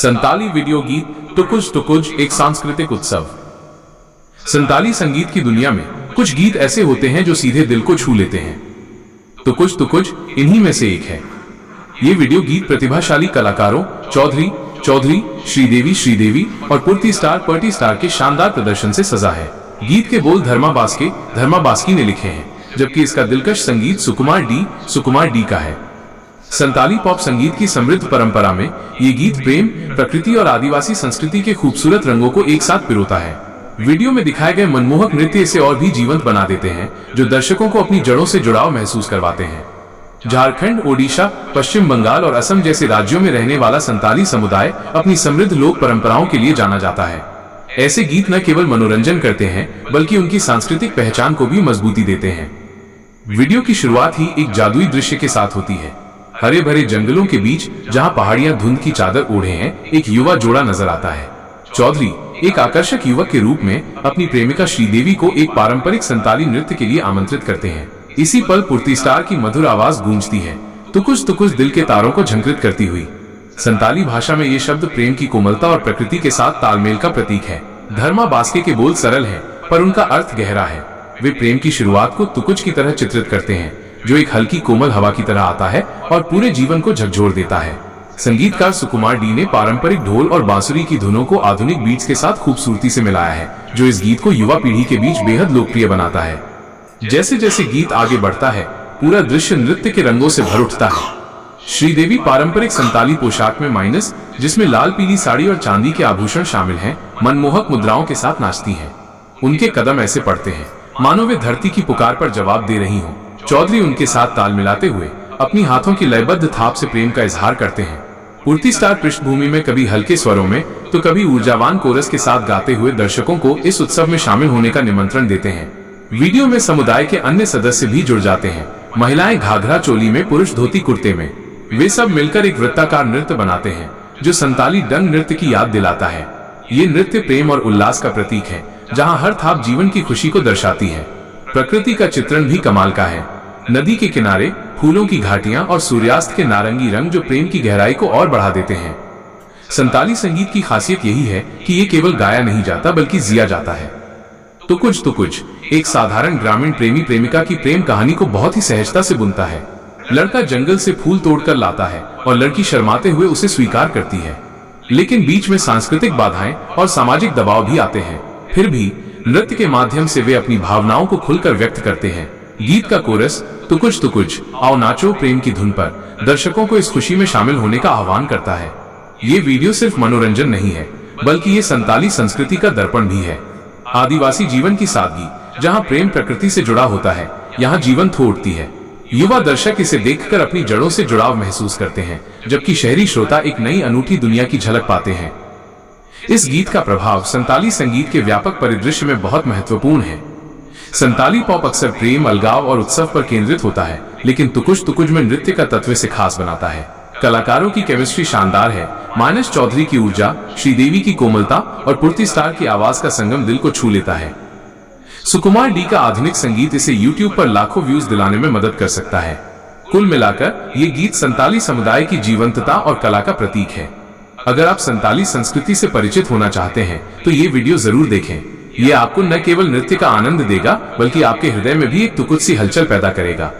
Santali video गीत टुकुज टुकुज एक सांस्कृतिक उत्सव। संताली संगीत की दुनिया में कुछ गीत ऐसे होते हैं जो सीधे दिल को छू लेते हैं। टुकुज टुकुज इन्हीं में से एक है। ये वीडियो गीत प्रतिभाशाली कलाकारों चौधरी, श्रीदेवी और पुर्ती स्टार के शानदार प्रदर्शन से सजा है। गीत के बोल धर्मा बास्की ने लिखे हैं, जबकि इसका दिलकश संगीत सुकुमार डी का है। संताली पॉप संगीत की समृद्ध परंपरा में ये गीत प्रेम, प्रकृति और आदिवासी संस्कृति के खूबसूरत रंगों को एक साथ पिरोता है। वीडियो में दिखाए गए मनमोहक नृत्य इसे और भी जीवंत बना देते हैं, जो दर्शकों को अपनी जड़ों से जुड़ाव महसूस करवाते हैं। झारखंड, ओडिशा, पश्चिम बंगाल और असम जैसे राज्यों में रहने वाला संताली समुदाय अपनी समृद्ध लोक परंपराओं के लिए जाना जाता है। ऐसे गीत न केवल मनोरंजन करते हैं, बल्कि उनकी सांस्कृतिक पहचान को भी मजबूती देते हैं। वीडियो की शुरुआत ही एक जादुई दृश्य के साथ होती है। हरे भरे जंगलों के बीच, जहां पहाड़ियां धुंध की चादर ओढ़े हैं, एक युवा जोड़ा नजर आता है। चौधरी एक आकर्षक युवक के रूप में अपनी प्रेमिका श्रीदेवी को एक पारंपरिक संताली नृत्य के लिए आमंत्रित करते हैं। इसी पल पुर्ती स्टार की मधुर आवाज गूंजती है, तुकुज दिल के तारों को झंकृत करती हुई। संताली भाषा में ये शब्द प्रेम की कोमलता और प्रकृति के साथ तालमेल का प्रतीक है। धर्मा बास्के के बोल सरल हैं, पर उनका अर्थ गहरा है। वे प्रेम की शुरुआत को तुकुज की तरह चित्रित करते हैं, जो एक हल्की कोमल हवा की तरह आता है और पूरे जीवन को झकझोर देता है। संगीतकार सुकुमार डी ने पारंपरिक ढोल और बांसुरी की धुनों को आधुनिक बीट्स के साथ खूबसूरती से मिलाया है, जो इस गीत को युवा पीढ़ी के बीच बेहद लोकप्रिय बनाता है। जैसे जैसे गीत आगे बढ़ता है, पूरा दृश्य नृत्य के रंगों से भर उठता है। श्रीदेवी पारंपरिक संताली पोशाक में जिसमें लाल पीली साड़ी और चांदी के आभूषण शामिल हैं, मनमोहक मुद्राओं के साथ नाचती हैं। उनके कदम ऐसे पड़ते हैं मानो वे धरती की पुकार पर जवाब दे रही हों। चौधरी उनके साथ ताल मिलाते हुए अपनी हाथों की लयबद्ध थाप से प्रेम का इजहार करते हैं। पुर्ती स्टार पृष्ठभूमि में कभी हल्के स्वरों में तो कभी ऊर्जावान कोरस के साथ गाते हुए दर्शकों को इस उत्सव में शामिल होने का निमंत्रण देते हैं। वीडियो में समुदाय के अन्य सदस्य भी जुड़ जाते हैं। महिलाएं घाघरा चोली में, पुरुष धोती कुर्ते में। वे सब मिलकर एक वृत्ताकार नृत्य बनाते हैं, जो संताली डंग नृत्य की याद दिलाता है। ये नृत्य प्रेम और उल्लास का प्रतीक है, जहाँ हर थाप जीवन की खुशी को दर्शाती है। प्रकृति का चित्रण भी कमाल का है। नदी के किनारे, फूलों की घाटियां और सूर्यास्त के नारंगी रंग जो प्रेम की गहराई को और बढ़ा देते हैं। संताली संगीत की खासियत यही है कि ये केवल गाया नहीं जाता, बल्कि जिया जाता है। टुकुज एक साधारण ग्रामीण प्रेमी प्रेमिका की प्रेम कहानी को बहुत ही सहजता से बुनता है। लड़का जंगल से फूल तोड़कर लाता है और लड़की शर्माते हुए उसे स्वीकार करती है, लेकिन बीच में सांस्कृतिक बाधाएं और सामाजिक दबाव भी आते हैं। फिर भी नृत्य के माध्यम से वे अपनी भावनाओं को खुलकर व्यक्त करते हैं। गीत का कोरस टुकुज आओ नाचो प्रेम की धुन पर दर्शकों को इस खुशी में शामिल होने का आह्वान करता है। ये वीडियो सिर्फ मनोरंजन नहीं है, बल्कि ये संताली संस्कृति का दर्पण भी है। आदिवासी जीवन की सादगी, जहाँ प्रेम प्रकृति से जुड़ा होता है, यहाँ जीवंत हो उठती है। युवा दर्शक इसे देखकर अपनी जड़ों से जुड़ाव महसूस करते हैं, जबकि शहरी श्रोता एक नई अनूठी दुनिया की झलक पाते हैं। इस गीत का प्रभाव संताली संगीत के व्यापक परिदृश्य में बहुत महत्वपूर्ण है। संताली पॉप अक्सर प्रेम, अलगाव और उत्सव पर केंद्रित होता है, लेकिन टुकुज में नृत्य का तत्व से खास बनाता है। कलाकारों की केमिस्ट्री शानदार है। चौधरी की ऊर्जा, श्रीदेवी की कोमलता और पुर्ती स्टार की आवाज का संगम दिल को छू लेता है। सुकुमार डी का आधुनिक संगीत इसे YouTube पर लाखों व्यूज दिलाने में मदद कर सकता है। कुल मिलाकर ये गीत संताली समुदाय की जीवंतता और कला का प्रतीक है। अगर आप संताली संस्कृति से परिचित होना चाहते हैं, तो ये वीडियो जरूर देखें। ये आपको न केवल नृत्य का आनंद देगा, बल्कि आपके हृदय में भी एक टुकुज सी हलचल पैदा करेगा।